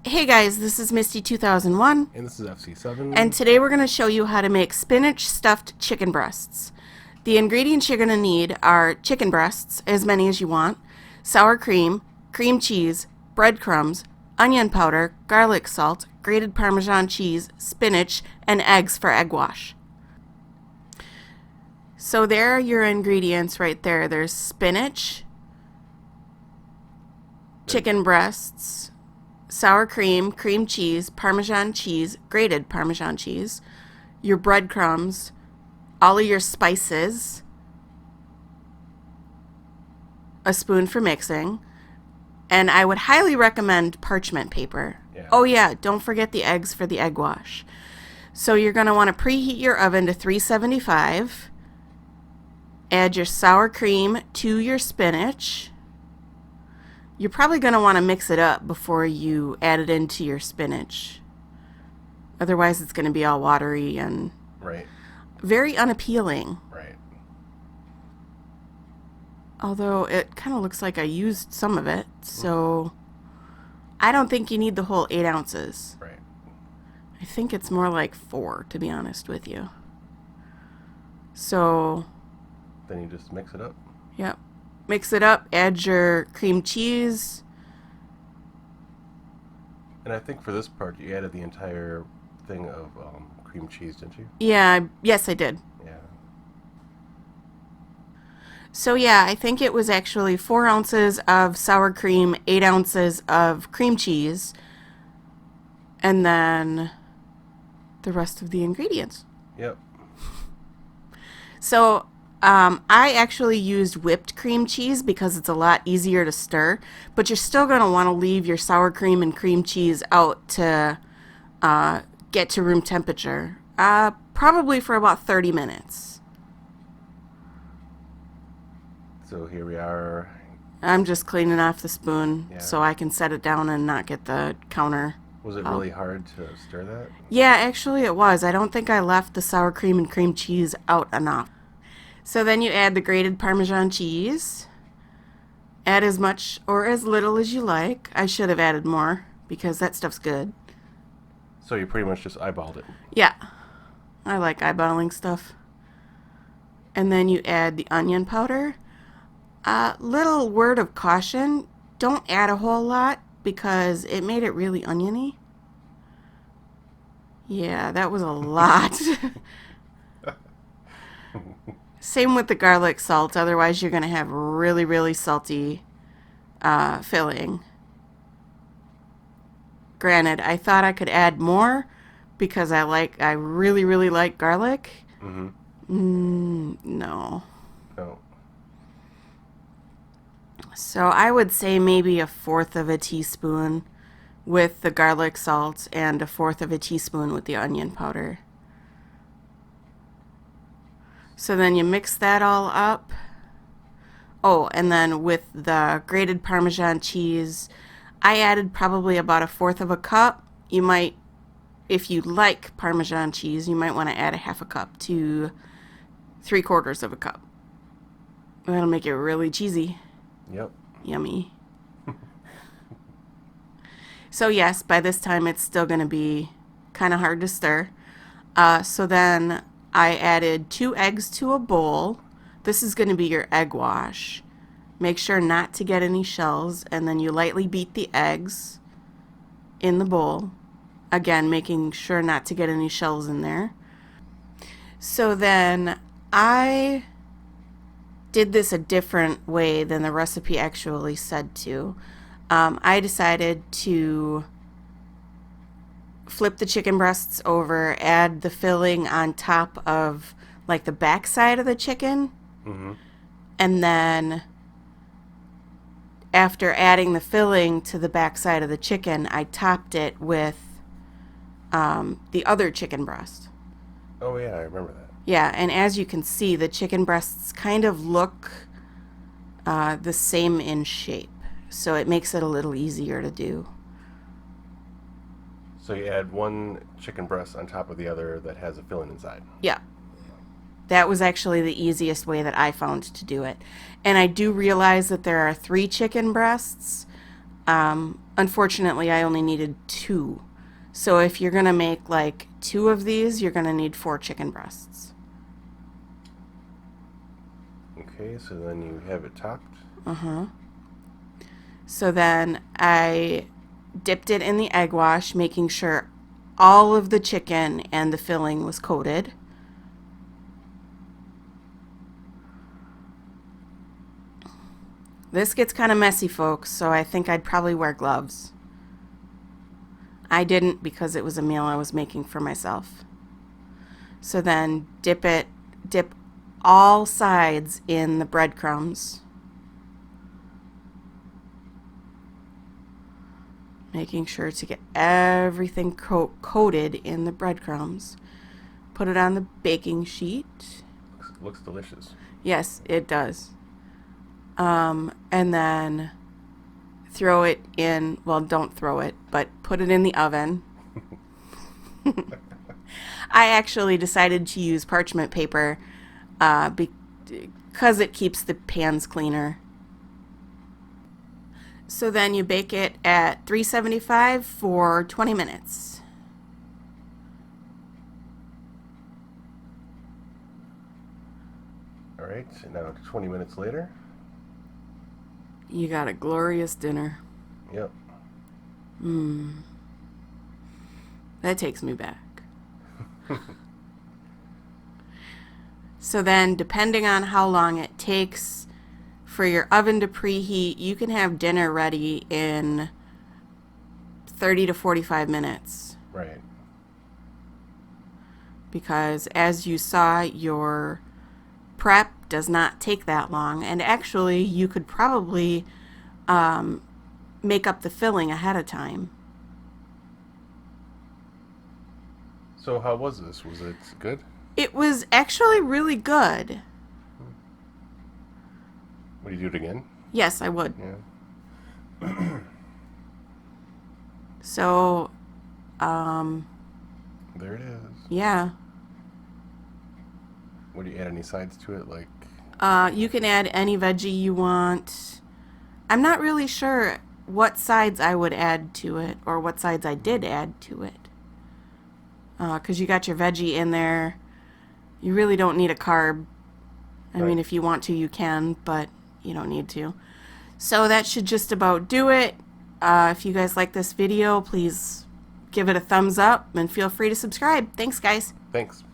Hey guys, this is Misty 2001, And this is FC7. and today we're going to show you how to make spinach stuffed chicken breasts. The ingredients you're going to need are chicken breasts, as many as you want, sour cream, cream cheese, breadcrumbs, onion powder, garlic salt, grated Parmesan cheese, spinach, and eggs for egg wash. So there are your ingredients right there. There's spinach, chicken breasts, sour cream, cream cheese, Parmesan cheese, grated Parmesan cheese, your breadcrumbs, all of your spices, a spoon for mixing, and I would highly recommend parchment paper. Yeah. Oh yeah, don't forget the eggs for the egg wash. So you're going to want to preheat your oven to 375. Add your sour cream to your spinach. You're probably going to want to mix it up before you add it into your spinach. Otherwise, it's going to be all watery and Right. very unappealing. Right. Although it kind of looks like I used some of it, so I don't think you need the whole 8 ounces. Right. I think it's more like 4, to be honest with you. So, Then you just mix it up. yep. Mix it up, add your cream cheese. And I think for this part, you added the entire thing of cream cheese, didn't you? Yeah, yes, I did. Yeah. So yeah, I think it was actually 4 ounces of sour cream, 8 ounces of cream cheese, and then the rest of the ingredients. Yep. So I actually used whipped cream cheese because it's a lot easier to stir, but you're still going to want to leave your sour cream and cream cheese out to get to room temperature, probably for about 30 minutes. So here we are. I'm just cleaning off the spoon Yeah. so I can set it down and not get the counter. Was it really hard to stir that? Yeah, actually it was. I don't think I left the sour cream and cream cheese out enough. So then you add the grated Parmesan cheese. Add as much or as little as you like. I should have added more because that stuff's good. So you pretty much just eyeballed it. Yeah, I like eyeballing stuff. And then you add the onion powder. Little word of caution, don't add a whole lot because it made it really oniony. Yeah, that was a lot. Same with the garlic salt, otherwise you're going to have really, really salty filling. Granted, I thought I could add more because I really, really like garlic. No. No. So I would say maybe 1/4 of a teaspoon with the garlic salt and 1/4 of a teaspoon with the onion powder. So then you mix that all up. Oh, and then with the grated Parmesan cheese, I added probably about 1/4 of a cup. You might, if you like Parmesan cheese, you might want to add 1/2 cup to 3/4 of a cup. That'll make it really cheesy. Yep. Yummy. So yes, by this time it's still going to be kind of hard to stir. So then I added 2 eggs to a bowl. This is going to be your egg wash. Make sure not to get any shells, and then you lightly beat the eggs in the bowl. Again, making sure not to get any shells in there. So then I did this a different way than the recipe actually said to. I decided to flip the chicken breasts over, add the filling on top of like the back side of the chicken, and then after adding the filling to the back side of the chicken, I topped it with the other chicken breast. Oh yeah, I remember that. Yeah, and as you can see, the chicken breasts kind of look the same in shape, so it makes it a little easier to do. So you add one chicken breast on top of the other that has a filling inside. Yeah, that was actually the easiest way that I found to do it. And I do realize that there are 3 chicken breasts. Unfortunately, I only needed 2. So if you're going to make like 2 of these, you're going to need 4 chicken breasts. Okay, so then you have it topped. So then I dipped it in the egg wash, making sure all of the chicken and the filling was coated. This gets kind of messy, folks, so I think I'd probably wear gloves. I didn't because it was a meal I was making for myself. So then dip all sides in the breadcrumbs, making sure to get everything coated in the breadcrumbs. Put it on the baking sheet. Looks delicious. Yes, it does. And then throw it in, well, don't throw it, but put it in the oven. I actually decided to use parchment paper because it keeps the pans cleaner. So then you bake it at 375 for 20 minutes. All right, so now 20 minutes later. You got a glorious dinner. Yep. That takes me back. So then, depending on how long it takes for your oven to preheat, you can have dinner ready in 30 to 45 minutes. Right. Because as you saw, your prep does not take that long. And actually, you could probably make up the filling ahead of time. So how was this? Was it good? It was actually really good. Would you do it again? Yes, I would. Yeah. So, There it is. yeah. Would you add any sides to it? Like, You can add any veggie you want. I'm not really sure what sides I would add to it or what sides I did add to it. Because you got your veggie in there. You really don't need a carb. I mean, if you want to, you can, but you don't need to. So that should just about do it. If you guys like this video, please give it a thumbs up and feel free to subscribe. Thanks, guys. thanks.